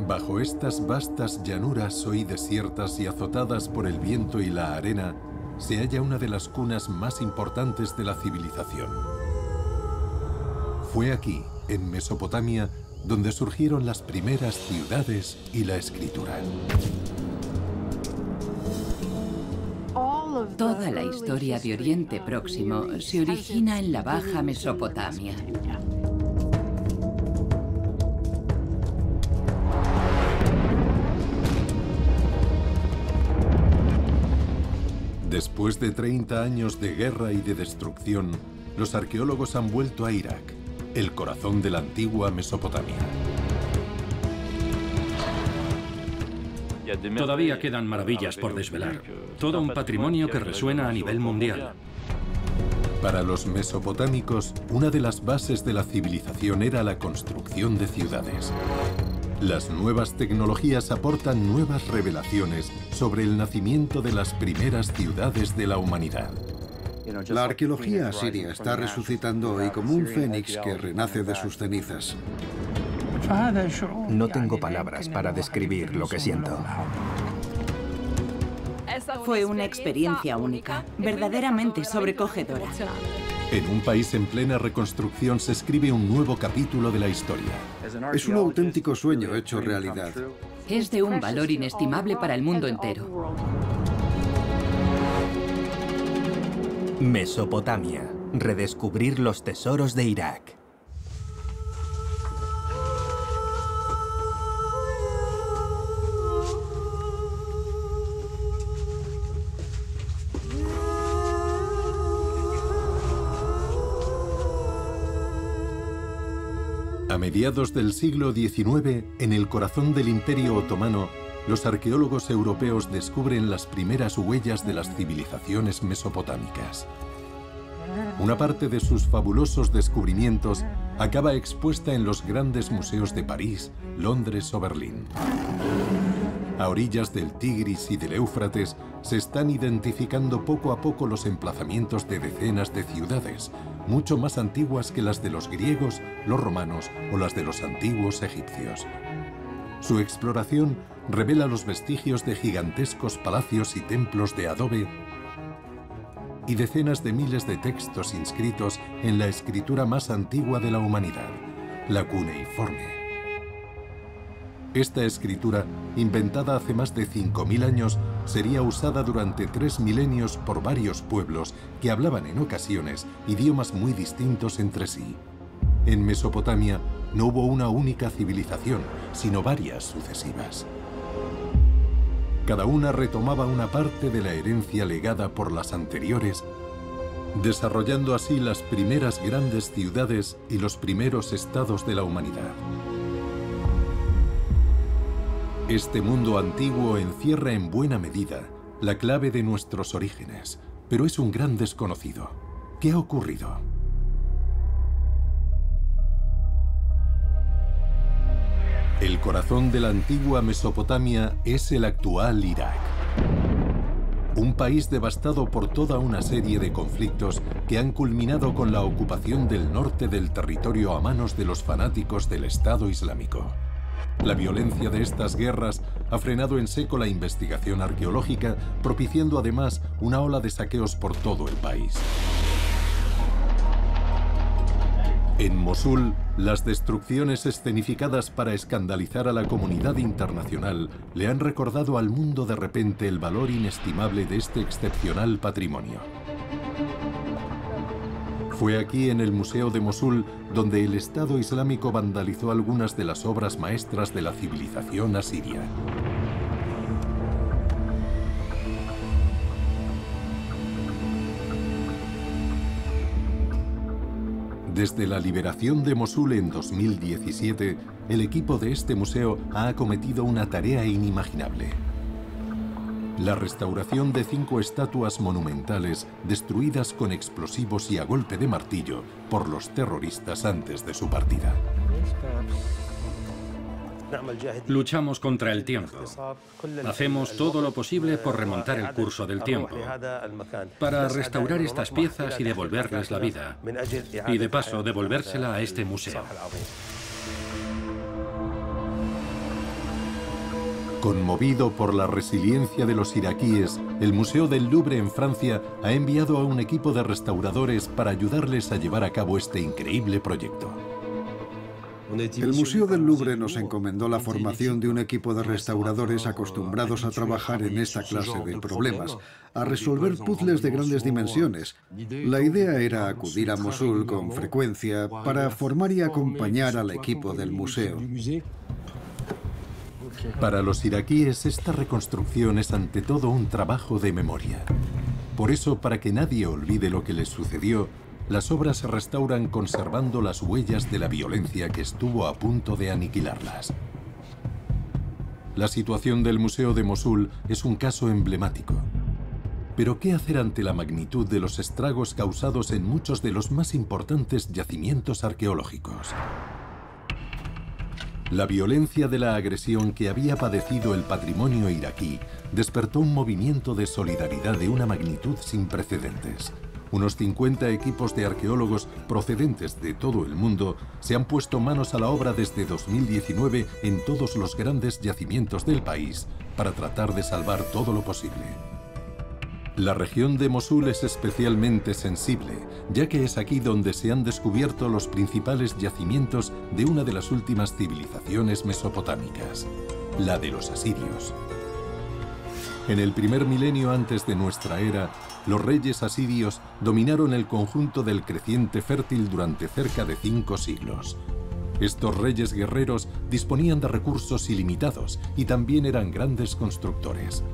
Bajo estas vastas llanuras hoy desiertas y azotadas por el viento y la arena, se halla una de las cunas más importantes de la civilización. Fue aquí, en Mesopotamia, donde surgieron las primeras ciudades y la escritura. Toda la historia de Oriente Próximo se origina en la Baja Mesopotamia. Después de 30 años de guerra y de destrucción, los arqueólogos han vuelto a Irak, el corazón de la antigua Mesopotamia. Todavía quedan maravillas por desvelar. Todo un patrimonio que resuena a nivel mundial. Para los mesopotámicos, una de las bases de la civilización era la construcción de ciudades. Las nuevas tecnologías aportan nuevas revelaciones sobre el nacimiento de las primeras ciudades de la humanidad. La arqueología asiria está resucitando hoy como un fénix que renace de sus cenizas. No tengo palabras para describir lo que siento. Fue una experiencia única, verdaderamente sobrecogedora. En un país en plena reconstrucción se escribe un nuevo capítulo de la historia. Es un auténtico sueño hecho realidad. Es de un valor inestimable para el mundo entero. Mesopotamia. Redescubrir los tesoros de Irak. A mediados del siglo XIX, en el corazón del Imperio Otomano, los arqueólogos europeos descubren las primeras huellas de las civilizaciones mesopotámicas. Una parte de sus fabulosos descubrimientos acaba expuesta en los grandes museos de París, Londres o Berlín. A orillas del Tigris y del Éufrates se están identificando poco a poco los emplazamientos de decenas de ciudades, mucho más antiguas que las de los griegos, los romanos o las de los antiguos egipcios. Su exploración revela los vestigios de gigantescos palacios y templos de adobe y decenas de miles de textos inscritos en la escritura más antigua de la humanidad, la cuneiforme. Esta escritura, inventada hace más de 5000 años, sería usada durante 3 milenios por varios pueblos que hablaban en ocasiones idiomas muy distintos entre sí. En Mesopotamia no hubo una única civilización, sino varias sucesivas. Cada una retomaba una parte de la herencia legada por las anteriores, desarrollando así las primeras grandes ciudades y los primeros estados de la humanidad. Este mundo antiguo encierra en buena medida la clave de nuestros orígenes, pero es un gran desconocido. ¿Qué ha ocurrido? El corazón de la antigua Mesopotamia es el actual Irak. Un país devastado por toda una serie de conflictos que han culminado con la ocupación del norte del territorio a manos de los fanáticos del Estado Islámico. La violencia de estas guerras ha frenado en seco la investigación arqueológica, propiciando además una ola de saqueos por todo el país. En Mosul, las destrucciones escenificadas para escandalizar a la comunidad internacional le han recordado al mundo de repente el valor inestimable de este excepcional patrimonio. Fue aquí, en el Museo de Mosul, donde el Estado Islámico vandalizó algunas de las obras maestras de la civilización asiria. Desde la liberación de Mosul en 2017, el equipo de este museo ha acometido una tarea inimaginable: la restauración de 5 estatuas monumentales destruidas con explosivos y a golpe de martillo por los terroristas antes de su partida. Luchamos contra el tiempo. Hacemos todo lo posible por remontar el curso del tiempo, para restaurar estas piezas y devolverles la vida, y de paso devolvérsela a este museo. Conmovido por la resiliencia de los iraquíes, el Museo del Louvre en Francia ha enviado a un equipo de restauradores para ayudarles a llevar a cabo este increíble proyecto. El Museo del Louvre nos encomendó la formación de un equipo de restauradores acostumbrados a trabajar en esta clase de problemas, a resolver puzzles de grandes dimensiones. La idea era acudir a Mosul con frecuencia para formar y acompañar al equipo del museo. Para los iraquíes, esta reconstrucción es ante todo un trabajo de memoria. Por eso, para que nadie olvide lo que les sucedió, las obras se restauran conservando las huellas de la violencia que estuvo a punto de aniquilarlas. La situación del Museo de Mosul es un caso emblemático. Pero ¿qué hacer ante la magnitud de los estragos causados en muchos de los más importantes yacimientos arqueológicos? La violencia de la agresión que había padecido el patrimonio iraquí despertó un movimiento de solidaridad de una magnitud sin precedentes. Unos 50 equipos de arqueólogos procedentes de todo el mundo se han puesto manos a la obra desde 2019 en todos los grandes yacimientos del país para tratar de salvar todo lo posible. La región de Mosul es especialmente sensible, ya que es aquí donde se han descubierto los principales yacimientos de una de las últimas civilizaciones mesopotámicas, la de los asirios. En el primer milenio antes de nuestra era, los reyes asirios dominaron el conjunto del creciente fértil durante cerca de 5 siglos. Estos reyes guerreros disponían de recursos ilimitados y también eran grandes constructores.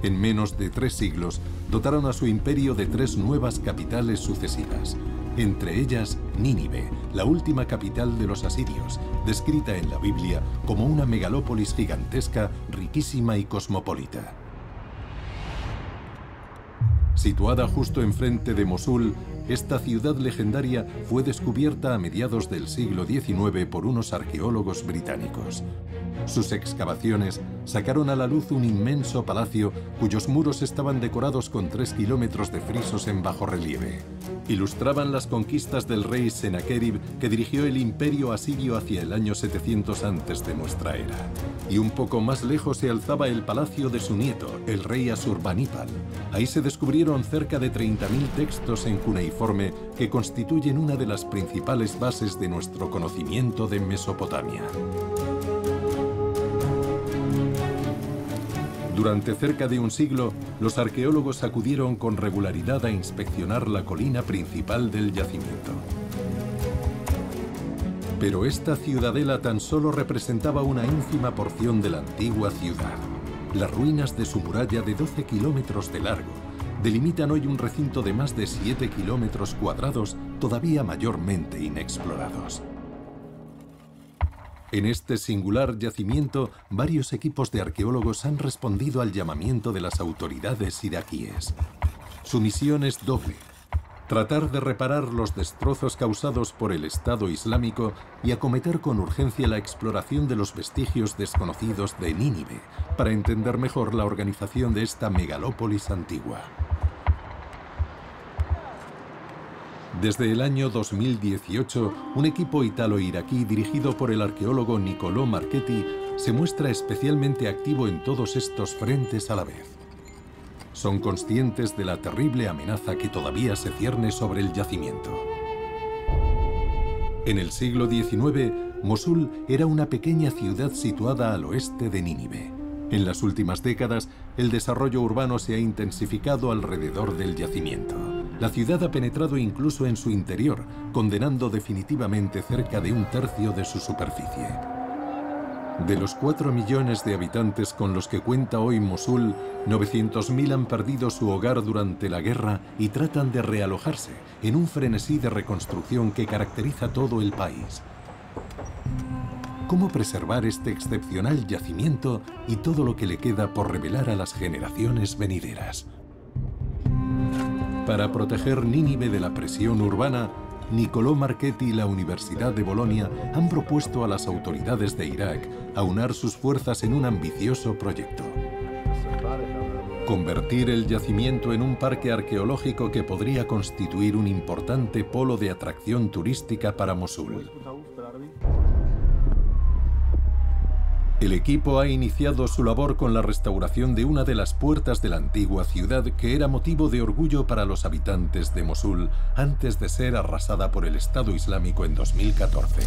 En menos de 3 siglos, dotaron a su imperio de 3 nuevas capitales sucesivas, entre ellas Nínive, la última capital de los asirios, descrita en la Biblia como una megalópolis gigantesca, riquísima y cosmopolita. Situada justo enfrente de Mosul, esta ciudad legendaria fue descubierta a mediados del siglo XIX por unos arqueólogos británicos. Sus excavaciones sacaron a la luz un inmenso palacio cuyos muros estaban decorados con 3 kilómetros de frisos en bajorrelieve. Ilustraban las conquistas del rey Senaquerib, que dirigió el imperio asirio hacia el año 700 antes de nuestra era. Y un poco más lejos se alzaba el palacio de su nieto, el rey Asurbanipal. Ahí se descubrieron cerca de 30.000 textos en cuneiforme que constituyen una de las principales bases de nuestro conocimiento de Mesopotamia. Durante cerca de un siglo, los arqueólogos acudieron con regularidad a inspeccionar la colina principal del yacimiento. Pero esta ciudadela tan solo representaba una ínfima porción de la antigua ciudad. Las ruinas de su muralla de 12 kilómetros de largo delimitan hoy un recinto de más de 7 kilómetros cuadrados, todavía mayormente inexplorados. En este singular yacimiento, varios equipos de arqueólogos han respondido al llamamiento de las autoridades iraquíes. Su misión es doble: tratar de reparar los destrozos causados por el Estado Islámico y acometer con urgencia la exploración de los vestigios desconocidos de Nínive, para entender mejor la organización de esta megalópolis antigua. Desde el año 2018, un equipo italo-iraquí dirigido por el arqueólogo Niccolò Marchetti se muestra especialmente activo en todos estos frentes a la vez. Son conscientes de la terrible amenaza que todavía se cierne sobre el yacimiento. En el siglo XIX, Mosul era una pequeña ciudad situada al oeste de Nínive. En las últimas décadas, el desarrollo urbano se ha intensificado alrededor del yacimiento. La ciudad ha penetrado incluso en su interior, condenando definitivamente cerca de 1/3 de su superficie. De los 4 millones de habitantes con los que cuenta hoy Mosul, 900.000 han perdido su hogar durante la guerra y tratan de realojarse en un frenesí de reconstrucción que caracteriza todo el país. ¿Cómo preservar este excepcional yacimiento y todo lo que le queda por revelar a las generaciones venideras? Para proteger Nínive de la presión urbana, Niccolò Marchetti y la Universidad de Bolonia han propuesto a las autoridades de Irak aunar sus fuerzas en un ambicioso proyecto: convertir el yacimiento en un parque arqueológico que podría constituir un importante polo de atracción turística para Mosul. El equipo ha iniciado su labor con la restauración de una de las puertas de la antigua ciudad que era motivo de orgullo para los habitantes de Mosul antes de ser arrasada por el Estado Islámico en 2014.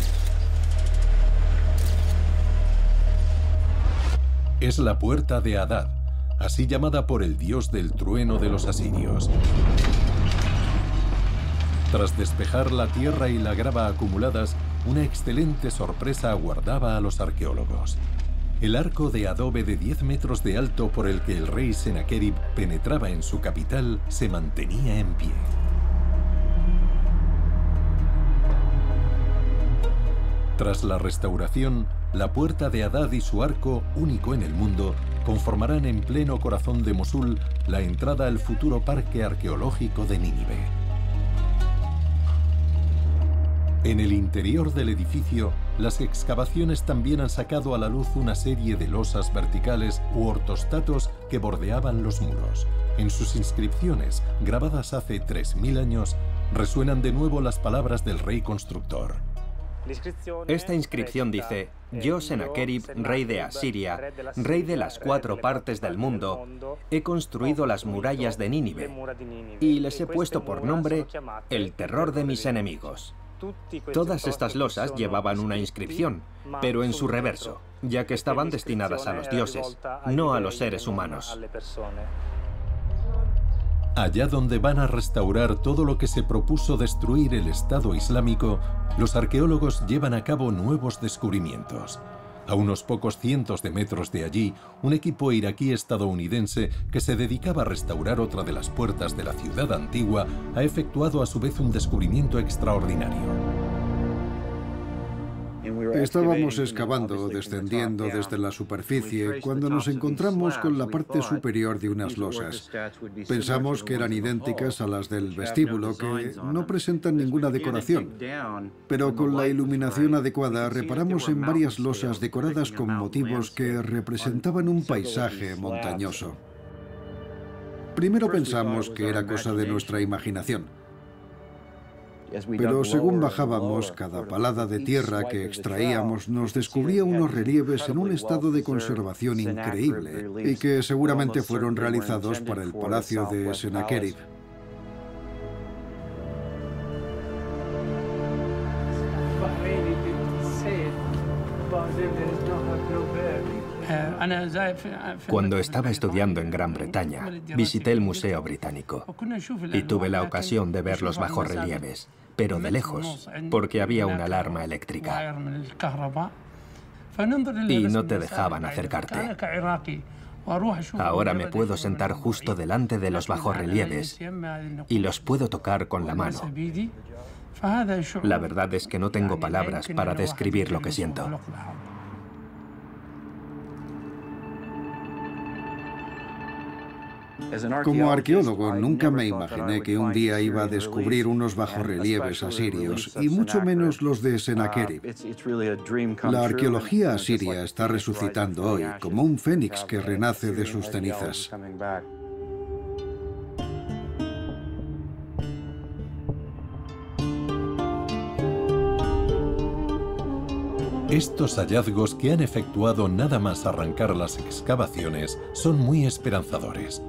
Es la puerta de Hadad, así llamada por el dios del trueno de los asirios. Tras despejar la tierra y la grava acumuladas, una excelente sorpresa aguardaba a los arqueólogos. El arco de adobe de 10 metros de alto por el que el rey Senaquerib penetraba en su capital se mantenía en pie. Tras la restauración, la puerta de Hadad y su arco, único en el mundo, conformarán en pleno corazón de Mosul la entrada al futuro parque arqueológico de Nínive. En el interior del edificio, las excavaciones también han sacado a la luz una serie de losas verticales u ortostatos que bordeaban los muros. En sus inscripciones, grabadas hace 3000 años, resuenan de nuevo las palabras del rey constructor. Esta inscripción dice: Yo, Senaquerib, rey de Asiria, rey de las 4 partes del mundo, he construido las murallas de Nínive y les he puesto por nombre el terror de mis enemigos. Todas estas losas llevaban una inscripción, pero en su reverso, ya que estaban destinadas a los dioses, no a los seres humanos. Allá donde van a restaurar todo lo que se propuso destruir el Estado Islámico, los arqueólogos llevan a cabo nuevos descubrimientos. A unos pocos cientos de metros de allí, un equipo iraquí-estadounidense que se dedicaba a restaurar otra de las puertas de la ciudad antigua ha efectuado a su vez un descubrimiento extraordinario. Estábamos excavando, descendiendo desde la superficie, cuando nos encontramos con la parte superior de unas losas. Pensamos que eran idénticas a las del vestíbulo, que no presentan ninguna decoración. Pero con la iluminación adecuada reparamos en varias losas decoradas con motivos que representaban un paisaje montañoso. Primero pensamos que era cosa de nuestra imaginación. Pero según bajábamos, cada palada de tierra que extraíamos nos descubría unos relieves en un estado de conservación increíble y que seguramente fueron realizados para el palacio de Senaquerib. Cuando estaba estudiando en Gran Bretaña, visité el Museo Británico y tuve la ocasión de ver los bajorrelieves, pero de lejos, porque había una alarma eléctrica y no te dejaban acercarte. Ahora me puedo sentar justo delante de los bajorrelieves y los puedo tocar con la mano. La verdad es que no tengo palabras para describir lo que siento. Como arqueólogo, nunca me imaginé que un día iba a descubrir unos bajorrelieves asirios, y mucho menos los de Senaquerib. La arqueología asiria está resucitando hoy, como un fénix que renace de sus cenizas. Estos hallazgos que han efectuado nada más arrancar las excavaciones son muy esperanzadores.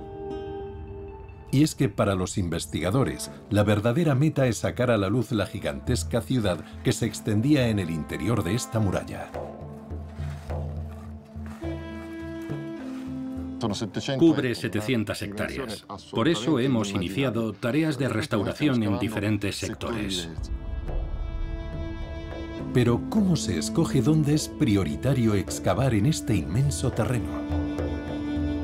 Y es que para los investigadores, la verdadera meta es sacar a la luz la gigantesca ciudad que se extendía en el interior de esta muralla. Cubre 700 hectáreas. Por eso hemos iniciado tareas de restauración en diferentes sectores. Pero ¿cómo se escoge dónde es prioritario excavar en este inmenso terreno?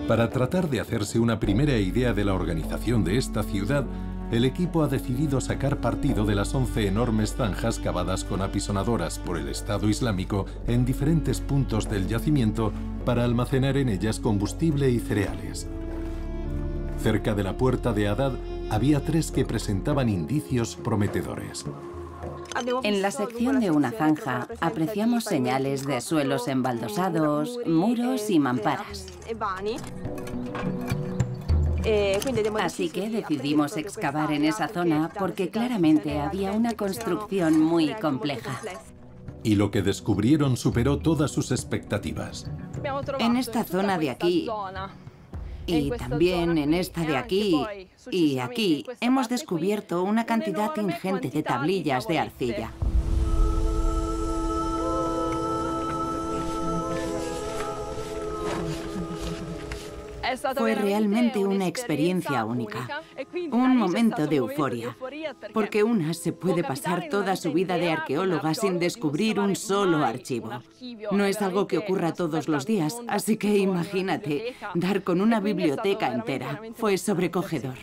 Para tratar de hacerse una primera idea de la organización de esta ciudad, el equipo ha decidido sacar partido de las 11 enormes zanjas cavadas con apisonadoras por el Estado Islámico en diferentes puntos del yacimiento para almacenar en ellas combustible y cereales. Cerca de la puerta de Hadad había 3 que presentaban indicios prometedores. En la sección de una zanja apreciamos señales de suelos embaldosados, muros y mamparas. Así que decidimos excavar en esa zona porque claramente había una construcción muy compleja. Y lo que descubrieron superó todas sus expectativas. En esta zona de aquí, y también en esta de aquí, y aquí, hemos descubierto una cantidad ingente de tablillas de arcilla. Fue realmente una experiencia única, un momento de euforia, porque una se puede pasar toda su vida de arqueóloga sin descubrir un solo archivo. No es algo que ocurra todos los días, así que imagínate, dar con una biblioteca entera. Fue sobrecogedor.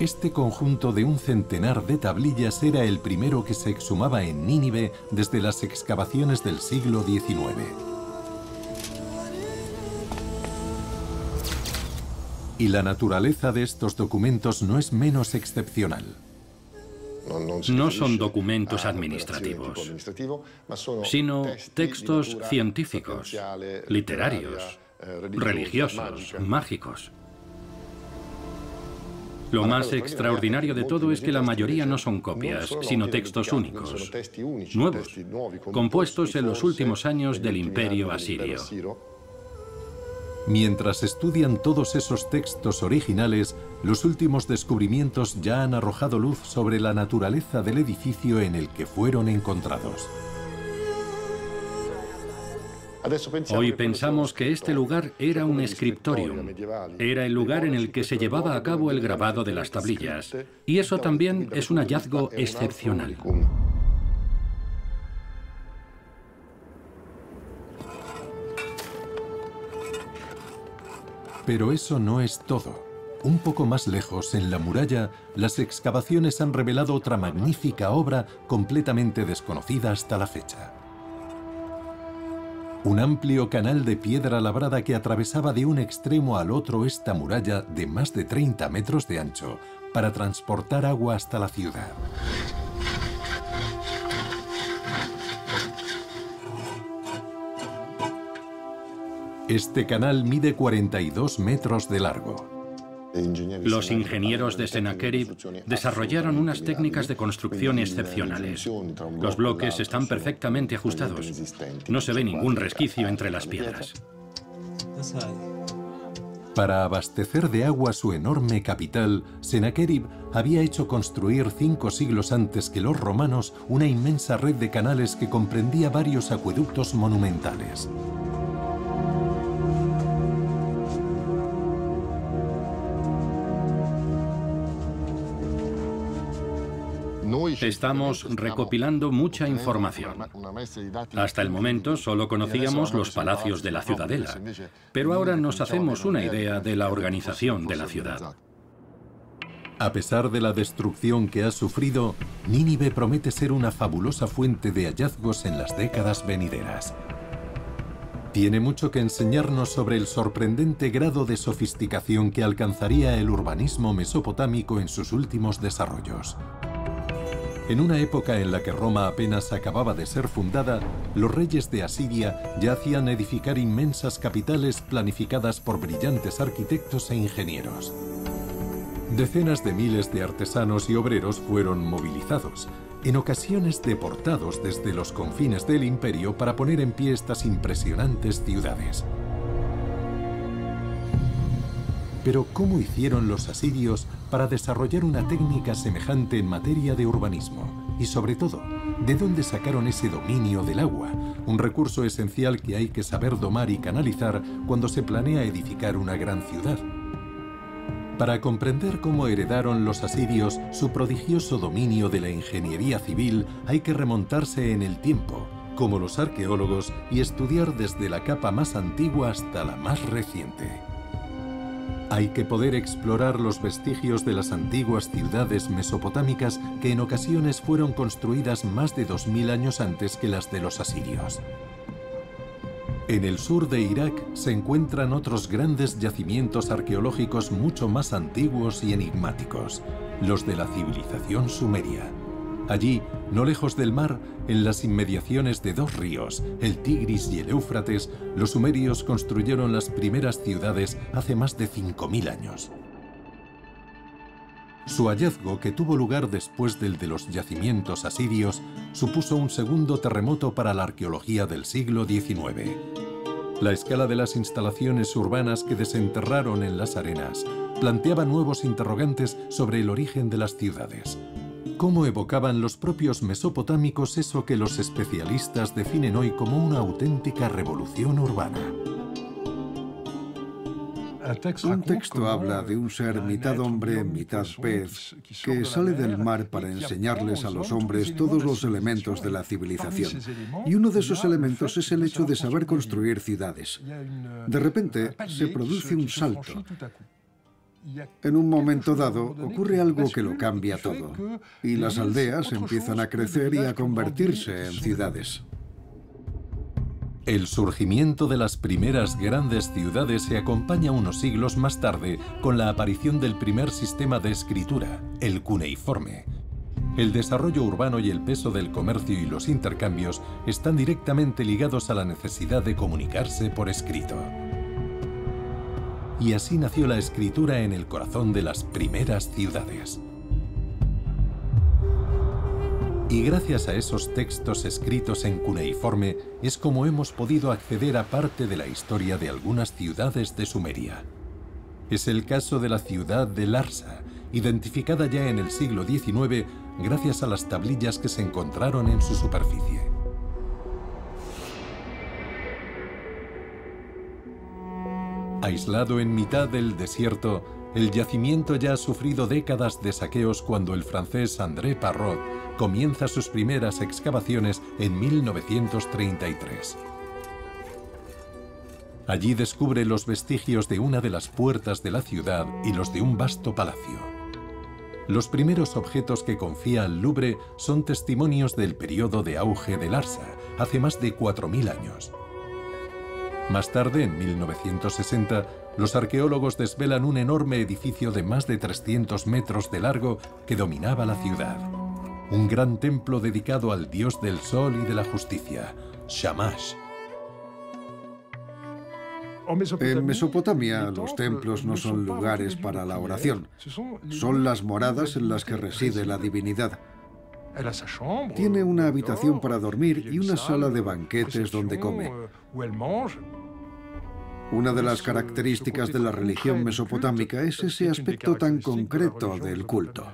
Este conjunto de un centenar de tablillas era el primero que se exhumaba en Nínive desde las excavaciones del siglo XIX. Y la naturaleza de estos documentos no es menos excepcional. No son documentos administrativos, sino textos científicos, literarios, religiosos, mágicos. Lo más extraordinario de todo es que la mayoría no son copias, sino textos únicos, nuevos, compuestos en los últimos años del Imperio Asirio. Mientras estudian todos esos textos originales, los últimos descubrimientos ya han arrojado luz sobre la naturaleza del edificio en el que fueron encontrados. Hoy pensamos que este lugar era un scriptorium. Era el lugar en el que se llevaba a cabo el grabado de las tablillas. Y eso también es un hallazgo excepcional. Pero eso no es todo. Un poco más lejos, en la muralla, las excavaciones han revelado otra magnífica obra completamente desconocida hasta la fecha. Un amplio canal de piedra labrada que atravesaba de un extremo al otro esta muralla de más de 30 metros de ancho para transportar agua hasta la ciudad. Este canal mide 42 metros de largo. Los ingenieros de Sennacherib desarrollaron unas técnicas de construcción excepcionales. Los bloques están perfectamente ajustados. No se ve ningún resquicio entre las piedras. Para abastecer de agua su enorme capital, Sennacherib había hecho construir 5 siglos antes que los romanos una inmensa red de canales que comprendía varios acueductos monumentales. Estamos recopilando mucha información. Hasta el momento solo conocíamos los palacios de la ciudadela, pero ahora nos hacemos una idea de la organización de la ciudad. A pesar de la destrucción que ha sufrido, Nínive promete ser una fabulosa fuente de hallazgos en las décadas venideras. Tiene mucho que enseñarnos sobre el sorprendente grado de sofisticación que alcanzaría el urbanismo mesopotámico en sus últimos desarrollos. En una época en la que Roma apenas acababa de ser fundada, los reyes de Asiria ya hacían edificar inmensas capitales planificadas por brillantes arquitectos e ingenieros. Decenas de miles de artesanos y obreros fueron movilizados, en ocasiones deportados desde los confines del imperio para poner en pie estas impresionantes ciudades. Pero ¿cómo hicieron los asirios para desarrollar una técnica semejante en materia de urbanismo? Y sobre todo, ¿de dónde sacaron ese dominio del agua? Un recurso esencial que hay que saber domar y canalizar cuando se planea edificar una gran ciudad. Para comprender cómo heredaron los asirios su prodigioso dominio de la ingeniería civil, hay que remontarse en el tiempo, como los arqueólogos, y estudiar desde la capa más antigua hasta la más reciente. Hay que poder explorar los vestigios de las antiguas ciudades mesopotámicas que en ocasiones fueron construidas más de 2000 años antes que las de los asirios. En el sur de Irak se encuentran otros grandes yacimientos arqueológicos mucho más antiguos y enigmáticos, los de la civilización sumeria. Allí, no lejos del mar, en las inmediaciones de 2 ríos, el Tigris y el Éufrates, los sumerios construyeron las primeras ciudades hace más de 5000 años. Su hallazgo, que tuvo lugar después del de los yacimientos asirios, supuso un segundo terremoto para la arqueología del siglo XIX. La escala de las instalaciones urbanas que desenterraron en las arenas planteaba nuevos interrogantes sobre el origen de las ciudades. ¿Cómo evocaban los propios mesopotámicos eso que los especialistas definen hoy como una auténtica revolución urbana? Un texto habla de un ser mitad hombre, mitad pez, que sale del mar para enseñarles a los hombres todos los elementos de la civilización. Y uno de esos elementos es el hecho de saber construir ciudades. De repente se produce un salto. En un momento dado ocurre algo que lo cambia todo, y las aldeas empiezan a crecer y a convertirse en ciudades. El surgimiento de las primeras grandes ciudades se acompaña unos siglos más tarde con la aparición del primer sistema de escritura, el cuneiforme. El desarrollo urbano y el peso del comercio y los intercambios están directamente ligados a la necesidad de comunicarse por escrito. Y así nació la escritura en el corazón de las primeras ciudades. Y gracias a esos textos escritos en cuneiforme es como hemos podido acceder a parte de la historia de algunas ciudades de Sumeria. Es el caso de la ciudad de Larsa, identificada ya en el siglo XIX gracias a las tablillas que se encontraron en su superficie. Aislado en mitad del desierto, el yacimiento ya ha sufrido décadas de saqueos cuando el francés André Parrot comienza sus primeras excavaciones en 1933. Allí descubre los vestigios de una de las puertas de la ciudad y los de un vasto palacio. Los primeros objetos que confía al Louvre son testimonios del periodo de auge de Larsa, hace más de 4000 años. Más tarde, en 1960, los arqueólogos desvelan un enorme edificio de más de 300 metros de largo que dominaba la ciudad. Un gran templo dedicado al dios del sol y de la justicia, Shamash. En Mesopotamia, los templos no son lugares para la oración. Son las moradas en las que reside la divinidad. Tiene una habitación para dormir y una sala de banquetes donde come. Una de las características de la religión mesopotámica es ese aspecto tan concreto del culto.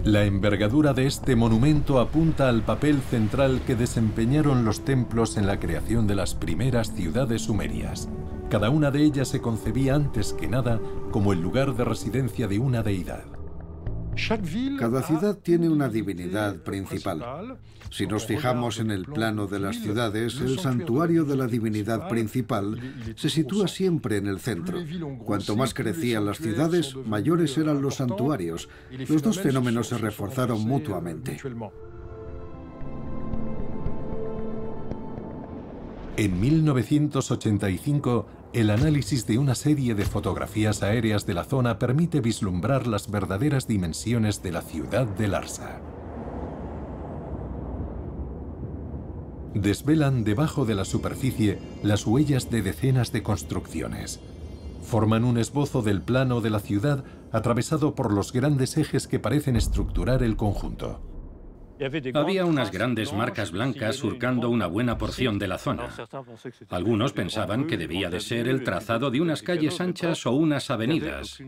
La envergadura de este monumento apunta al papel central que desempeñaron los templos en la creación de las primeras ciudades sumerias. Cada una de ellas se concebía antes que nada como el lugar de residencia de una deidad. Cada ciudad tiene una divinidad principal. Si nos fijamos en el plano de las ciudades, el santuario de la divinidad principal se sitúa siempre en el centro. Cuanto más crecían las ciudades, mayores eran los santuarios. Los dos fenómenos se reforzaron mutuamente. En 1985, el análisis de una serie de fotografías aéreas de la zona permite vislumbrar las verdaderas dimensiones de la ciudad de Larsa. Desvelan debajo de la superficie las huellas de decenas de construcciones. Forman un esbozo del plano de la ciudad atravesado por los grandes ejes que parecen estructurar el conjunto. Había unas grandes marcas blancas surcando una buena porción de la zona. Algunos pensaban que debía de ser el trazado de unas calles anchas o unas avenidas,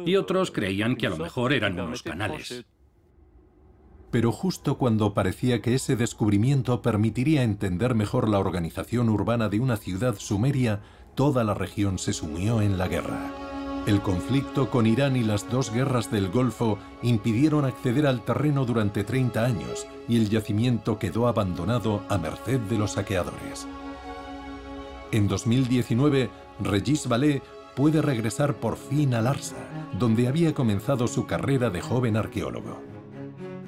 y otros creían que a lo mejor eran unos canales. Pero justo cuando parecía que ese descubrimiento permitiría entender mejor la organización urbana de una ciudad sumeria, toda la región se sumió en la guerra. El conflicto con Irán y las dos guerras del Golfo impidieron acceder al terreno durante 30 años y el yacimiento quedó abandonado a merced de los saqueadores. En 2019, Regis Vallée puede regresar por fin a Larsa, donde había comenzado su carrera de joven arqueólogo.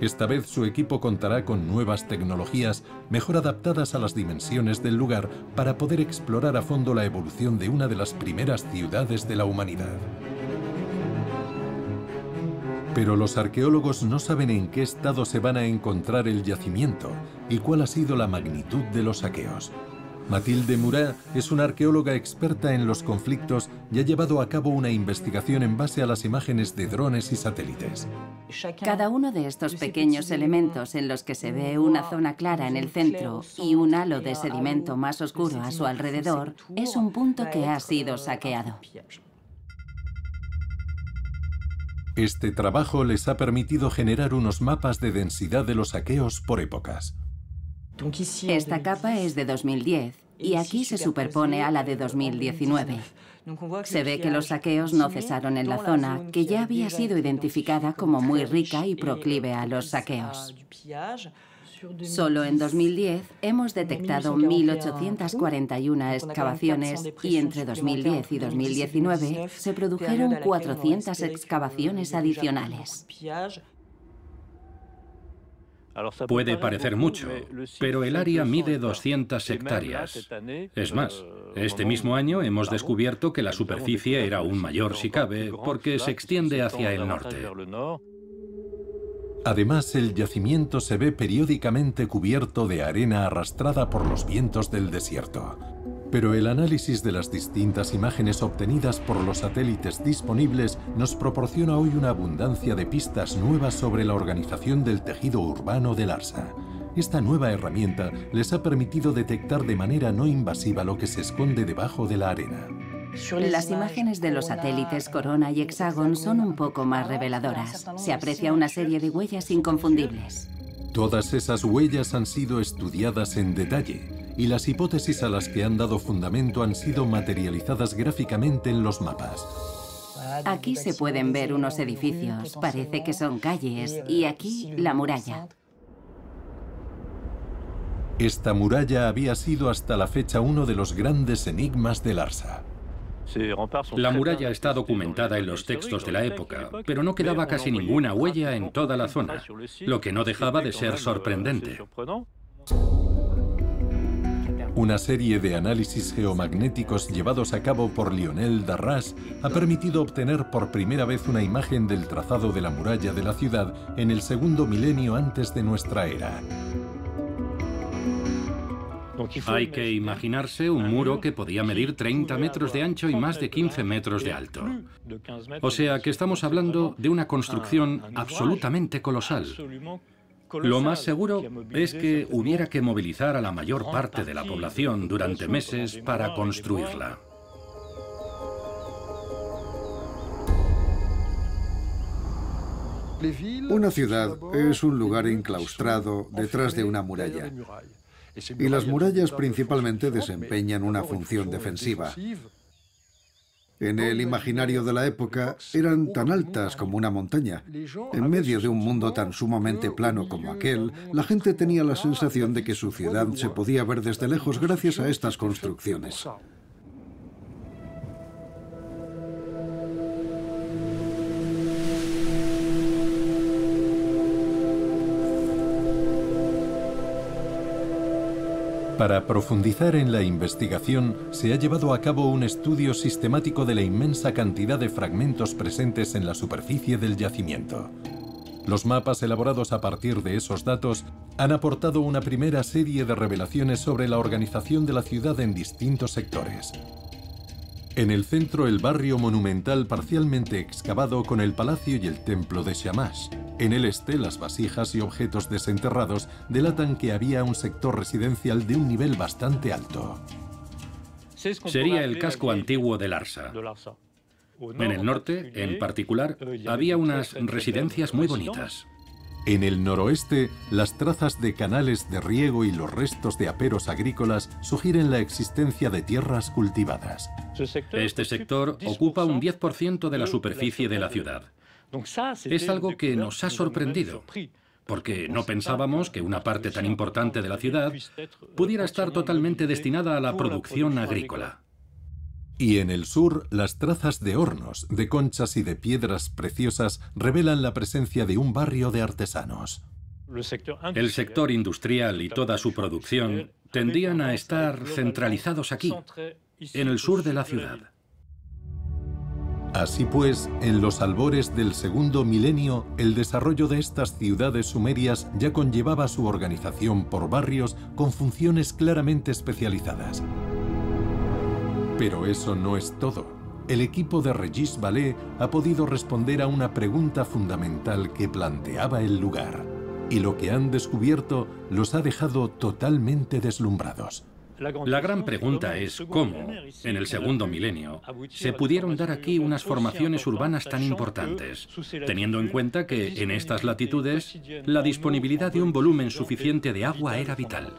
Esta vez su equipo contará con nuevas tecnologías mejor adaptadas a las dimensiones del lugar para poder explorar a fondo la evolución de una de las primeras ciudades de la humanidad. Pero los arqueólogos no saben en qué estado se van a encontrar el yacimiento y cuál ha sido la magnitud de los saqueos. Mathilde Murat es una arqueóloga experta en los conflictos y ha llevado a cabo una investigación en base a las imágenes de drones y satélites. Cada uno de estos pequeños elementos en los que se ve una zona clara en el centro y un halo de sedimento más oscuro a su alrededor es un punto que ha sido saqueado. Este trabajo les ha permitido generar unos mapas de densidad de los saqueos por épocas. Esta capa es de 2010 y aquí se superpone a la de 2019. Se ve que los saqueos no cesaron en la zona, que ya había sido identificada como muy rica y proclive a los saqueos. Solo en 2010 hemos detectado 1.841 excavaciones y entre 2010 y 2019 se produjeron 400 excavaciones adicionales. Puede parecer mucho, pero el área mide 200 hectáreas. Es más, este mismo año hemos descubierto que la superficie era aún mayor si cabe, porque se extiende hacia el norte. Además, el yacimiento se ve periódicamente cubierto de arena arrastrada por los vientos del desierto. Pero el análisis de las distintas imágenes obtenidas por los satélites disponibles nos proporciona hoy una abundancia de pistas nuevas sobre la organización del tejido urbano de Larsa. Esta nueva herramienta les ha permitido detectar de manera no invasiva lo que se esconde debajo de la arena. Las imágenes de los satélites Corona y Hexagon son un poco más reveladoras. Se aprecia una serie de huellas inconfundibles. Todas esas huellas han sido estudiadas en detalle y las hipótesis a las que han dado fundamento han sido materializadas gráficamente en los mapas. Aquí se pueden ver unos edificios, parece que son calles, y aquí la muralla. Esta muralla había sido hasta la fecha uno de los grandes enigmas de Larsa. La muralla está documentada en los textos de la época, pero no quedaba casi ninguna huella en toda la zona, lo que no dejaba de ser sorprendente. Una serie de análisis geomagnéticos llevados a cabo por Lionel Darras ha permitido obtener por primera vez una imagen del trazado de la muralla de la ciudad en el segundo milenio antes de nuestra era. Hay que imaginarse un muro que podía medir 30 metros de ancho y más de 15 metros de alto. O sea que estamos hablando de una construcción absolutamente colosal. Lo más seguro es que hubiera que movilizar a la mayor parte de la población durante meses para construirla. Una ciudad es un lugar enclaustrado detrás de una muralla. Y las murallas principalmente desempeñan una función defensiva. En el imaginario de la época eran tan altas como una montaña. En medio de un mundo tan sumamente plano como aquel, la gente tenía la sensación de que su ciudad se podía ver desde lejos gracias a estas construcciones. Para profundizar en la investigación, se ha llevado a cabo un estudio sistemático de la inmensa cantidad de fragmentos presentes en la superficie del yacimiento. Los mapas elaborados a partir de esos datos han aportado una primera serie de revelaciones sobre la organización de la ciudad en distintos sectores. En el centro, el barrio monumental parcialmente excavado con el palacio y el templo de Shamash. En el este, las vasijas y objetos desenterrados delatan que había un sector residencial de un nivel bastante alto. Sería el casco antiguo de Larsa. En el norte, en particular, había unas residencias muy bonitas. En el noroeste, las trazas de canales de riego y los restos de aperos agrícolas sugieren la existencia de tierras cultivadas. Este sector ocupa un 10% de la superficie de la ciudad. Es algo que nos ha sorprendido, porque no pensábamos que una parte tan importante de la ciudad pudiera estar totalmente destinada a la producción agrícola. Y en el sur, las trazas de hornos, de conchas y de piedras preciosas revelan la presencia de un barrio de artesanos. El sector industrial y toda su producción tendían a estar centralizados aquí, en el sur de la ciudad. Así pues, en los albores del segundo milenio, el desarrollo de estas ciudades sumerias ya conllevaba su organización por barrios con funciones claramente especializadas. Pero eso no es todo. El equipo de Regis Vallée ha podido responder a una pregunta fundamental que planteaba el lugar. Y lo que han descubierto los ha dejado totalmente deslumbrados. La gran pregunta es cómo, en el segundo milenio, se pudieron dar aquí unas formaciones urbanas tan importantes, teniendo en cuenta que en estas latitudes la disponibilidad de un volumen suficiente de agua era vital.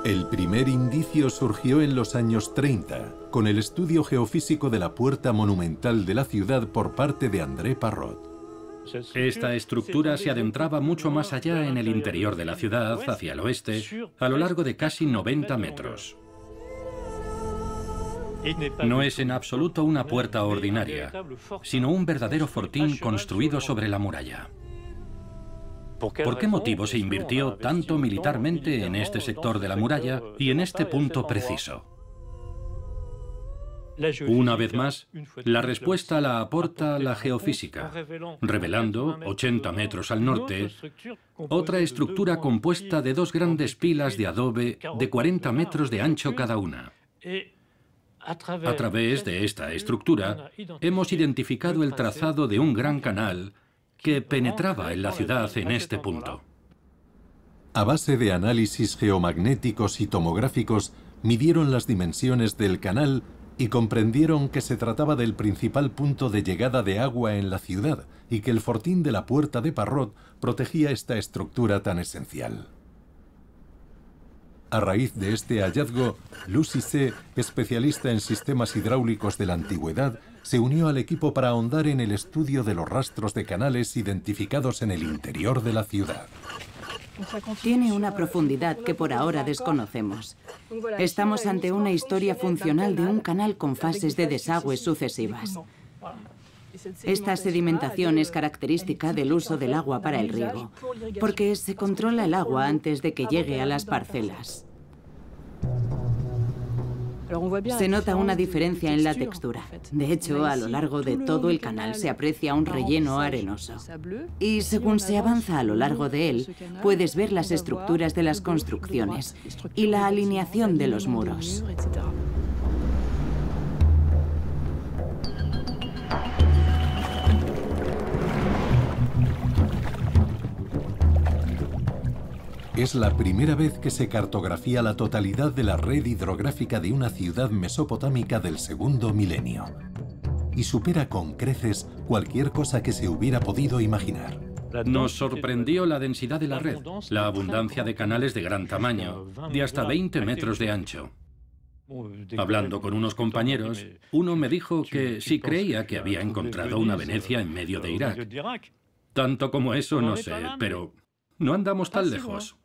El primer indicio surgió en los años 30, con el estudio geofísico de la puerta monumental de la ciudad por parte de André Parrot. Esta estructura se adentraba mucho más allá en el interior de la ciudad, hacia el oeste, a lo largo de casi 90 metros. No es en absoluto una puerta ordinaria, sino un verdadero fortín construido sobre la muralla. ¿Por qué motivo se invirtió tanto militarmente en este sector de la muralla y en este punto preciso? Una vez más, la respuesta la aporta la geofísica, revelando, 80 metros al norte, otra estructura compuesta de dos grandes pilas de adobe de 40 metros de ancho cada una. A través de esta estructura, hemos identificado el trazado de un gran canal que penetraba en la ciudad en este punto. A base de análisis geomagnéticos y tomográficos, midieron las dimensiones del canal y comprendieron que se trataba del principal punto de llegada de agua en la ciudad y que el fortín de la Puerta de Parrot protegía esta estructura tan esencial. A raíz de este hallazgo, Lucy C., especialista en sistemas hidráulicos de la antigüedad, se unió al equipo para ahondar en el estudio de los rastros de canales identificados en el interior de la ciudad. Tiene una profundidad que por ahora desconocemos. Estamos ante una historia funcional de un canal con fases de desagüe sucesivas. Esta sedimentación es característica del uso del agua para el riego, porque se controla el agua antes de que llegue a las parcelas. Se nota una diferencia en la textura. De hecho, a lo largo de todo el canal se aprecia un relleno arenoso. Y según se avanza a lo largo de él, puedes ver las estructuras de las construcciones y la alineación de los muros. Es la primera vez que se cartografía la totalidad de la red hidrográfica de una ciudad mesopotámica del segundo milenio. Y supera con creces cualquier cosa que se hubiera podido imaginar. Nos sorprendió la densidad de la red, la abundancia de canales de gran tamaño, de hasta 20 metros de ancho. Hablando con unos compañeros, uno me dijo que sí creía que había encontrado una Venecia en medio de Irak. Tanto como eso no sé, pero no andamos tan lejos.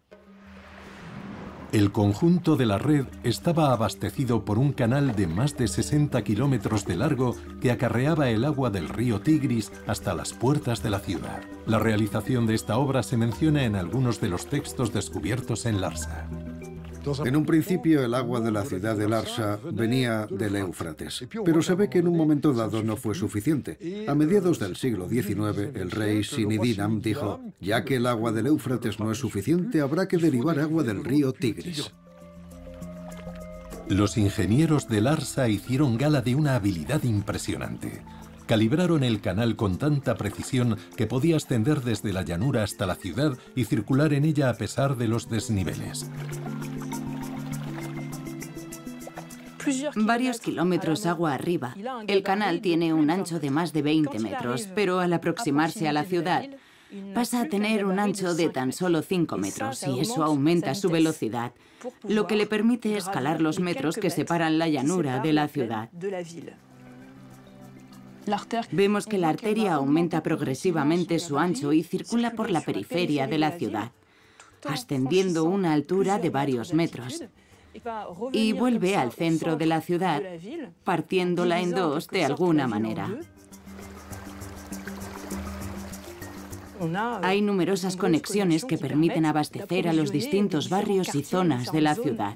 El conjunto de la red estaba abastecido por un canal de más de 60 kilómetros de largo que acarreaba el agua del río Tigris hasta las puertas de la ciudad. La realización de esta obra se menciona en algunos de los textos descubiertos en Larsa. En un principio el agua de la ciudad de Larsa venía del Éufrates, pero se ve que en un momento dado no fue suficiente. A mediados del siglo XIX, el rey Sinidinam dijo, ya que el agua del Éufrates no es suficiente, habrá que derivar agua del río Tigris. Los ingenieros de Larsa hicieron gala de una habilidad impresionante. Calibraron el canal con tanta precisión que podía ascender desde la llanura hasta la ciudad y circular en ella a pesar de los desniveles. Varios kilómetros agua arriba, el canal tiene un ancho de más de 20 metros, pero al aproximarse a la ciudad, pasa a tener un ancho de tan solo 5 metros y eso aumenta su velocidad, lo que le permite escalar los metros que separan la llanura de la ciudad. Vemos que la arteria aumenta progresivamente su ancho y circula por la periferia de la ciudad, ascendiendo una altura de varios metros. Y vuelve al centro de la ciudad, partiéndola en dos de alguna manera. Hay numerosas conexiones que permiten abastecer a los distintos barrios y zonas de la ciudad.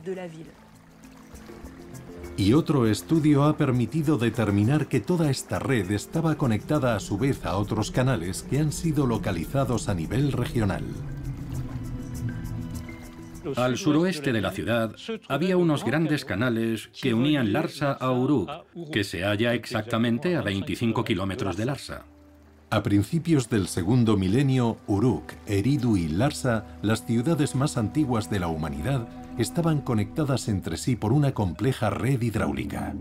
Y otro estudio ha permitido determinar que toda esta red estaba conectada a su vez a otros canales que han sido localizados a nivel regional. Al suroeste de la ciudad había unos grandes canales que unían Larsa a Uruk, que se halla exactamente a 25 kilómetros de Larsa. A principios del segundo milenio, Uruk, Eridu y Larsa, las ciudades más antiguas de la humanidad, estaban conectadas entre sí por una compleja red hidráulica.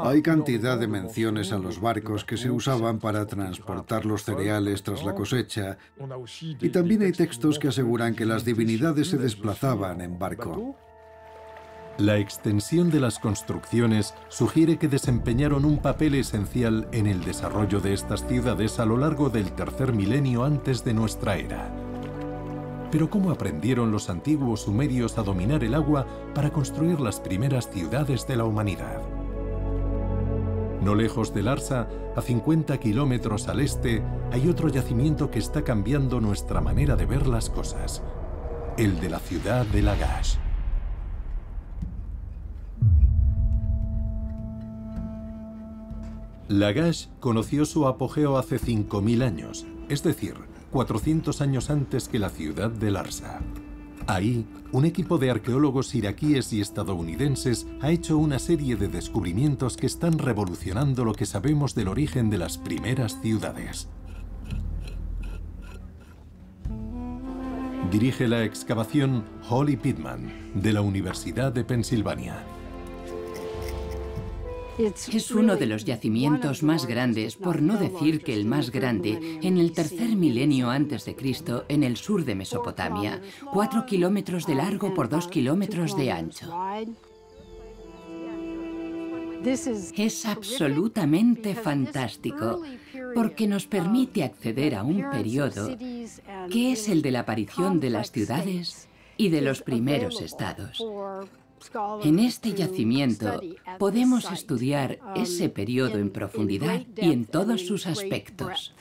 Hay cantidad de menciones a los barcos que se usaban para transportar los cereales tras la cosecha, y también hay textos que aseguran que las divinidades se desplazaban en barco. La extensión de las construcciones sugiere que desempeñaron un papel esencial en el desarrollo de estas ciudades a lo largo del tercer milenio antes de nuestra era. Pero ¿cómo aprendieron los antiguos sumerios a dominar el agua para construir las primeras ciudades de la humanidad? No lejos de Larsa, a 50 kilómetros al este, hay otro yacimiento que está cambiando nuestra manera de ver las cosas: el de la ciudad de Lagash. Lagash conoció su apogeo hace 5.000 años, es decir, 400 años antes que la ciudad de Larsa. Ahí, un equipo de arqueólogos iraquíes y estadounidenses ha hecho una serie de descubrimientos que están revolucionando lo que sabemos del origen de las primeras ciudades. Dirige la excavación Holly Pittman, de la Universidad de Pensilvania. Es uno de los yacimientos más grandes, por no decir que el más grande, en el tercer milenio antes de Cristo, en el sur de Mesopotamia, 4 kilómetros de largo por 2 kilómetros de ancho. Es absolutamente fantástico, porque nos permite acceder a un periodo que es el de la aparición de las ciudades y de los primeros estados. En este yacimiento podemos estudiar ese periodo en profundidad y en todos sus aspectos.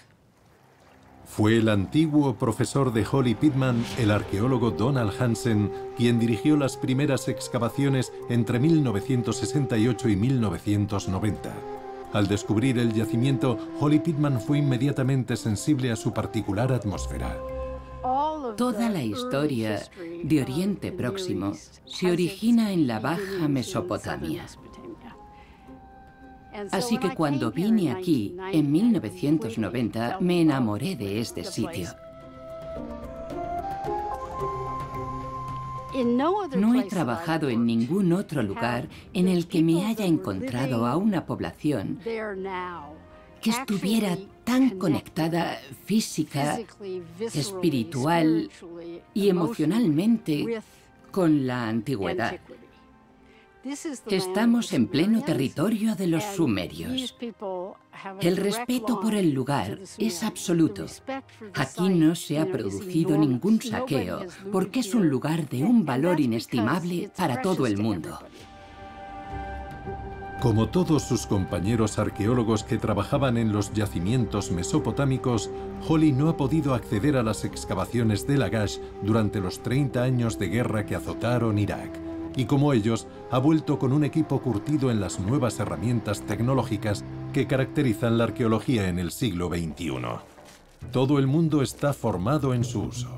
Fue el antiguo profesor de Holly Pittman, el arqueólogo Donald Hansen, quien dirigió las primeras excavaciones entre 1968 y 1990. Al descubrir el yacimiento, Holly Pittman fue inmediatamente sensible a su particular atmósfera. Toda la historia de Oriente Próximo se origina en la Baja Mesopotamia. Así que cuando vine aquí, en 1990, me enamoré de este sitio. No he trabajado en ningún otro lugar en el que me haya encontrado a una población que estuviera tan conectada física, espiritual y emocionalmente con la antigüedad. Estamos en pleno territorio de los sumerios. El respeto por el lugar es absoluto. Aquí no se ha producido ningún saqueo porque es un lugar de un valor inestimable para todo el mundo. Como todos sus compañeros arqueólogos que trabajaban en los yacimientos mesopotámicos, Holly no ha podido acceder a las excavaciones de Lagash durante los 30 años de guerra que azotaron Irak. Y como ellos, ha vuelto con un equipo curtido en las nuevas herramientas tecnológicas que caracterizan la arqueología en el siglo XXI. Todo el mundo está formado en su uso.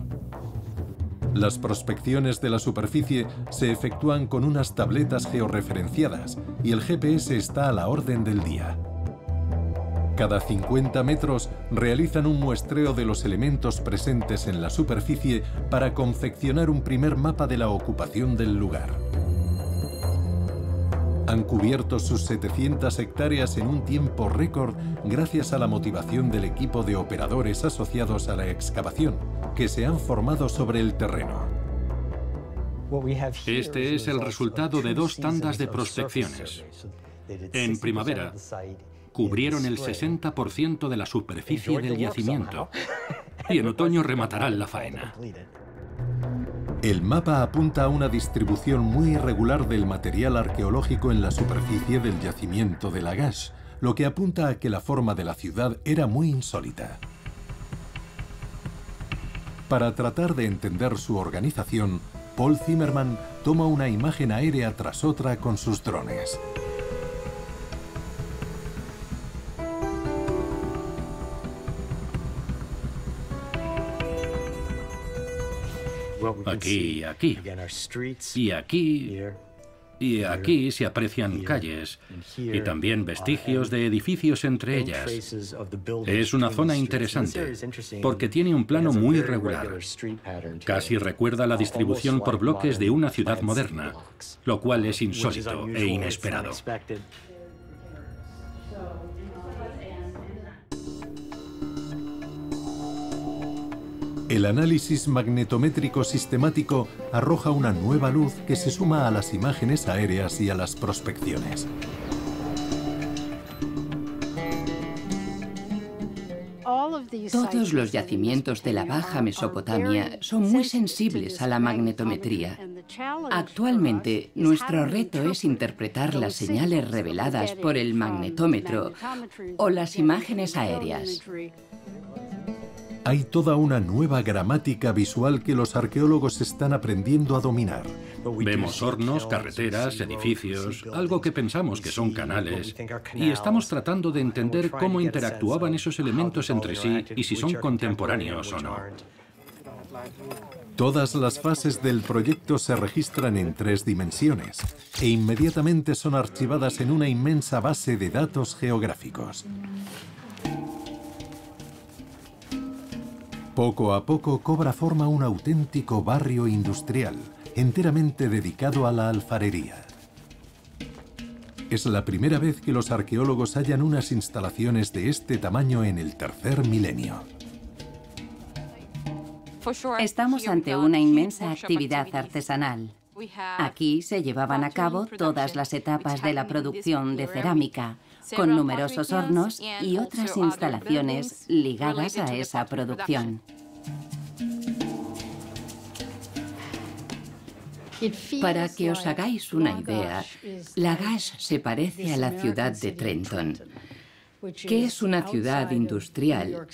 Las prospecciones de la superficie se efectúan con unas tabletas georreferenciadas y el GPS está a la orden del día. Cada 50 metros realizan un muestreo de los elementos presentes en la superficie para confeccionar un primer mapa de la ocupación del lugar. Han cubierto sus 700 hectáreas en un tiempo récord gracias a la motivación del equipo de operadores asociados a la excavación, que se han formado sobre el terreno. Este es el resultado de 2 tandas de prospecciones. En primavera, cubrieron el 60% de la superficie del yacimiento y en otoño rematarán la faena. El mapa apunta a una distribución muy irregular del material arqueológico en la superficie del yacimiento de Lagash, lo que apunta a que la forma de la ciudad era muy insólita. Para tratar de entender su organización, Paul Zimmerman toma una imagen aérea tras otra con sus drones. Aquí, aquí. Y aquí. Y aquí se aprecian calles y también vestigios de edificios entre ellas. Es una zona interesante porque tiene un plano muy regular. Casi recuerda la distribución por bloques de una ciudad moderna, lo cual es insólito e inesperado. El análisis magnetométrico sistemático arroja una nueva luz que se suma a las imágenes aéreas y a las prospecciones. Todos los yacimientos de la Baja Mesopotamia son muy sensibles a la magnetometría. Actualmente, nuestro reto es interpretar las señales reveladas por el magnetómetro o las imágenes aéreas. Hay toda una nueva gramática visual que los arqueólogos están aprendiendo a dominar. Vemos hornos, carreteras, edificios, algo que pensamos que son canales, y estamos tratando de entender cómo interactuaban esos elementos entre sí y si son contemporáneos o no. Todas las fases del proyecto se registran en 3 dimensiones e inmediatamente son archivadas en una inmensa base de datos geográficos. Poco a poco cobra forma un auténtico barrio industrial, enteramente dedicado a la alfarería. Es la primera vez que los arqueólogos hallan unas instalaciones de este tamaño en el tercer milenio. Estamos ante una inmensa actividad artesanal. Aquí se llevaban a cabo todas las etapas de la producción de cerámica, con numerosos hornos y otras instalaciones ligadas a esa producción. Para que os hagáis una idea, Lagash se parece a la ciudad de Trenton, que es una ciudad industrial,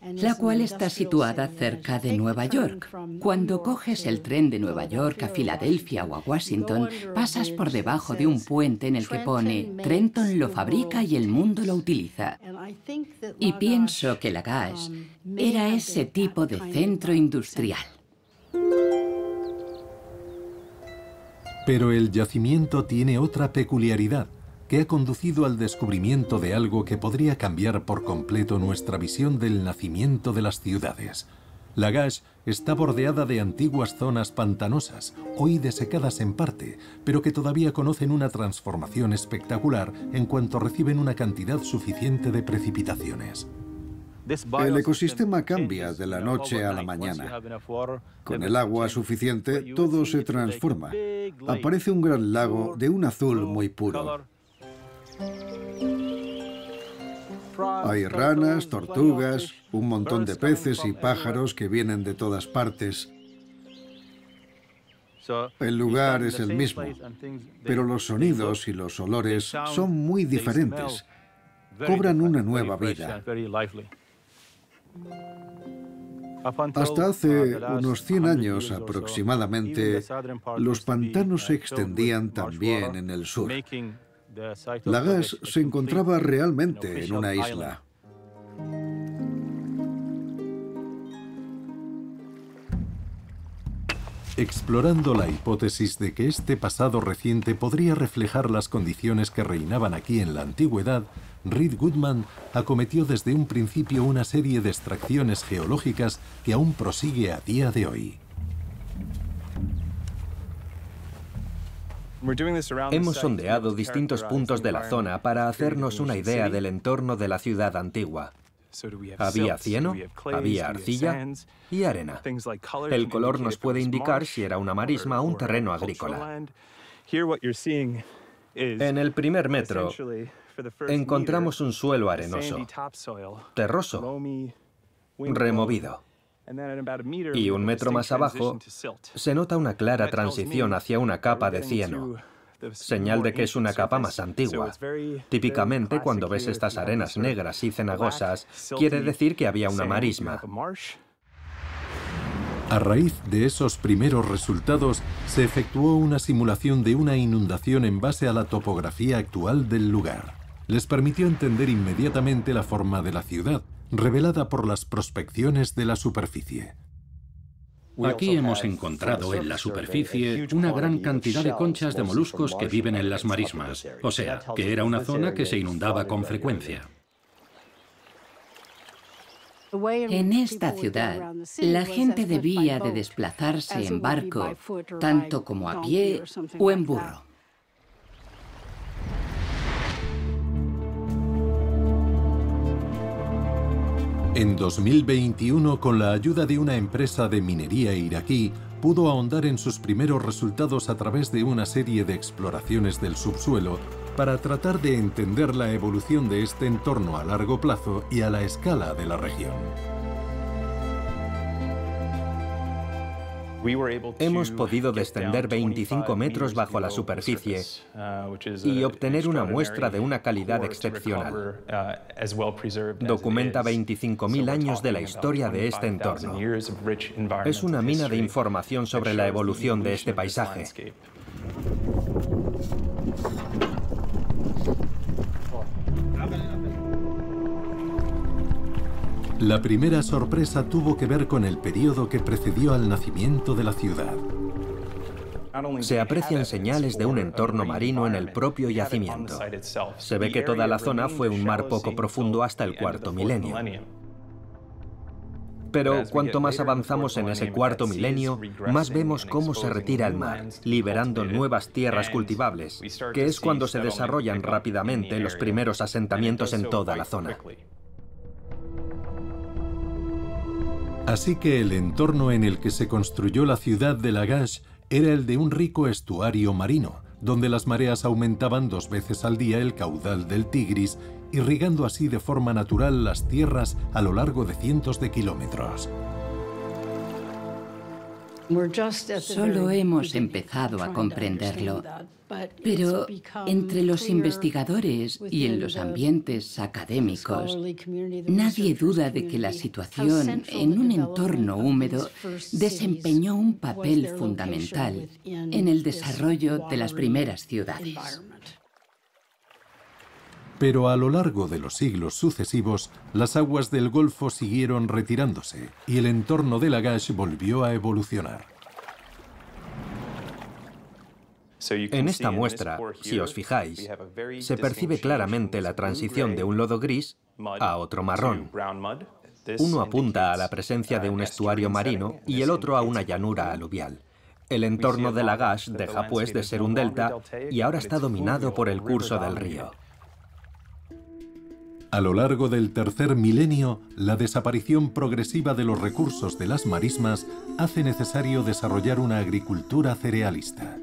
la cual está situada cerca de Nueva York. Cuando coges el tren de Nueva York a Filadelfia o a Washington, pasas por debajo de un puente en el que pone «Trenton lo fabrica y el mundo lo utiliza». Y pienso que Lagash era ese tipo de centro industrial. Pero el yacimiento tiene otra peculiaridad que ha conducido al descubrimiento de algo que podría cambiar por completo nuestra visión del nacimiento de las ciudades. Lagash está bordeada de antiguas zonas pantanosas, hoy desecadas en parte, pero que todavía conocen una transformación espectacular en cuanto reciben una cantidad suficiente de precipitaciones. El ecosistema cambia de la noche a la mañana. Con el agua suficiente, todo se transforma. Aparece un gran lago de un azul muy puro. Hay ranas, tortugas, un montón de peces y pájaros que vienen de todas partes. El lugar es el mismo, pero los sonidos y los olores son muy diferentes. Cobran una nueva vida. Hasta hace unos 100 años aproximadamente, los pantanos se extendían también en el sur. Lagash se encontraba realmente en una isla. Explorando la hipótesis de que este pasado reciente podría reflejar las condiciones que reinaban aquí en la antigüedad, Reed Goodman acometió desde un principio una serie de extracciones geológicas que aún prosigue a día de hoy. Hemos sondeado distintos puntos de la zona para hacernos una idea del entorno de la ciudad antigua. Había cieno, había arcilla y arena. El color nos puede indicar si era una marisma o un terreno agrícola. En el primer metro encontramos un suelo arenoso, terroso, removido. Y un metro más abajo se nota una clara transición hacia una capa de cieno, señal de que es una capa más antigua. Típicamente, cuando ves estas arenas negras y cenagosas, quiere decir que había una marisma. A raíz de esos primeros resultados, se efectuó una simulación de una inundación en base a la topografía actual del lugar. Les permitió entender inmediatamente la forma de la ciudad, revelada por las prospecciones de la superficie. Aquí hemos encontrado en la superficie una gran cantidad de conchas de moluscos que viven en las marismas, o sea, que era una zona que se inundaba con frecuencia. En esta ciudad, la gente debía de desplazarse en barco, tanto como a pie o en burro. En 2021, con la ayuda de una empresa de minería iraquí, pudo ahondar en sus primeros resultados a través de una serie de exploraciones del subsuelo para tratar de entender la evolución de este entorno a largo plazo y a la escala de la región. Hemos podido descender 25 metros bajo la superficie y obtener una muestra de una calidad excepcional. Documenta 25.000 años de la historia de este entorno. Es una mina de información sobre la evolución de este paisaje. La primera sorpresa tuvo que ver con el periodo que precedió al nacimiento de la ciudad. Se aprecian señales de un entorno marino en el propio yacimiento. Se ve que toda la zona fue un mar poco profundo hasta el cuarto milenio. Pero cuanto más avanzamos en ese cuarto milenio, más vemos cómo se retira el mar, liberando nuevas tierras cultivables, que es cuando se desarrollan rápidamente los primeros asentamientos en toda la zona. Así que el entorno en el que se construyó la ciudad de Lagash era el de un rico estuario marino, donde las mareas aumentaban 2 veces al día el caudal del Tigris, irrigando así de forma natural las tierras a lo largo de cientos de kilómetros. Solo hemos empezado a comprenderlo, pero entre los investigadores y en los ambientes académicos, nadie duda de que la situación en un entorno húmedo desempeñó un papel fundamental en el desarrollo de las primeras ciudades. Pero a lo largo de los siglos sucesivos, las aguas del Golfo siguieron retirándose y el entorno de Lagash volvió a evolucionar. En esta muestra, si os fijáis, se percibe claramente la transición de un lodo gris a otro marrón. Uno apunta a la presencia de un estuario marino y el otro a una llanura aluvial. El entorno de Lagash deja pues de ser un delta y ahora está dominado por el curso del río. A lo largo del tercer milenio, la desaparición progresiva de los recursos de las marismas hace necesario desarrollar una agricultura cerealista.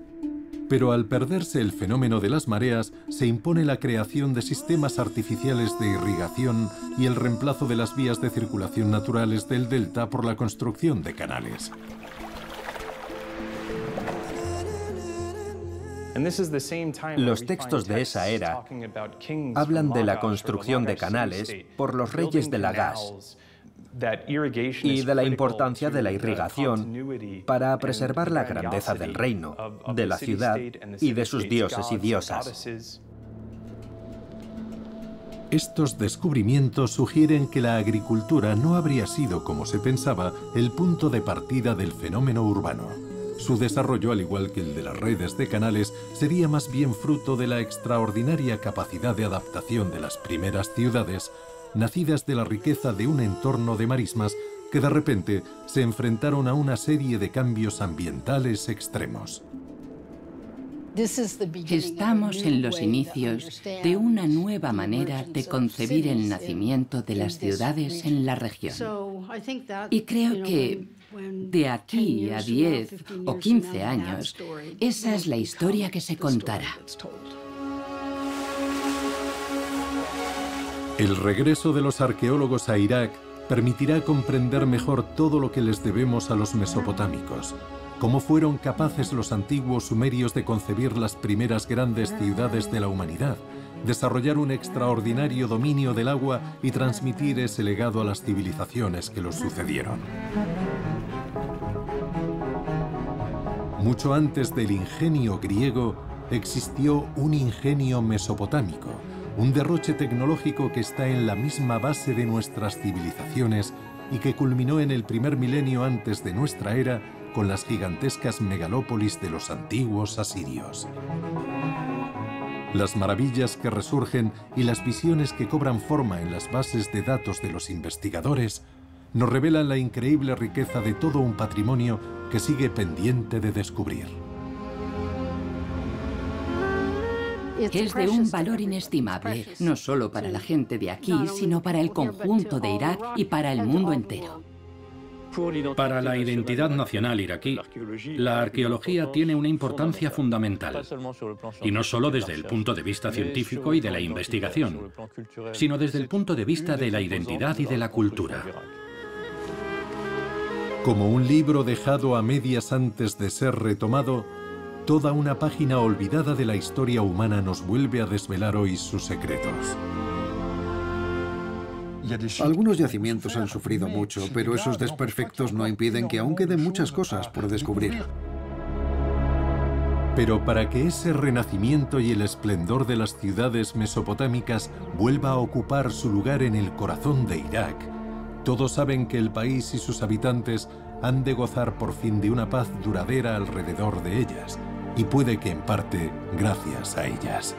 Pero al perderse el fenómeno de las mareas, se impone la creación de sistemas artificiales de irrigación y el reemplazo de las vías de circulación naturales del delta por la construcción de canales. Los textos de esa era hablan de la construcción de canales por los reyes de Lagash y de la importancia de la irrigación para preservar la grandeza del reino, de la ciudad y de sus dioses y diosas. Estos descubrimientos sugieren que la agricultura no habría sido, como se pensaba, el punto de partida del fenómeno urbano. Su desarrollo, al igual que el de las redes de canales, sería más bien fruto de la extraordinaria capacidad de adaptación de las primeras ciudades, nacidas de la riqueza de un entorno de marismas que de repente se enfrentaron a una serie de cambios ambientales extremos. Estamos en los inicios de una nueva manera de concebir el nacimiento de las ciudades en la región. Y creo que de aquí a 10 o 15 años, esa es la historia que se contará. El regreso de los arqueólogos a Irak permitirá comprender mejor todo lo que les debemos a los mesopotámicos, cómo fueron capaces los antiguos sumerios de concebir las primeras grandes ciudades de la humanidad, desarrollar un extraordinario dominio del agua y transmitir ese legado a las civilizaciones que los sucedieron. Mucho antes del ingenio griego, existió un ingenio mesopotámico, un derroche tecnológico que está en la misma base de nuestras civilizaciones y que culminó en el primer milenio antes de nuestra era con las gigantescas megalópolis de los antiguos asirios. Las maravillas que resurgen y las visiones que cobran forma en las bases de datos de los investigadores nos revelan la increíble riqueza de todo un patrimonio que sigue pendiente de descubrir. Es de un valor inestimable, no solo para la gente de aquí, sino para el conjunto de Irak y para el mundo entero. Para la identidad nacional iraquí, la arqueología tiene una importancia fundamental, y no solo desde el punto de vista científico y de la investigación, sino desde el punto de vista de la identidad y de la cultura. Como un libro dejado a medias antes de ser retomado, toda una página olvidada de la historia humana nos vuelve a desvelar hoy sus secretos. Algunos yacimientos han sufrido mucho, pero esos desperfectos no impiden que aún queden muchas cosas por descubrir. Pero para que ese renacimiento y el esplendor de las ciudades mesopotámicas vuelva a ocupar su lugar en el corazón de Irak, todos saben que el país y sus habitantes han de gozar por fin de una paz duradera alrededor de ellas, y puede que en parte gracias a ellas.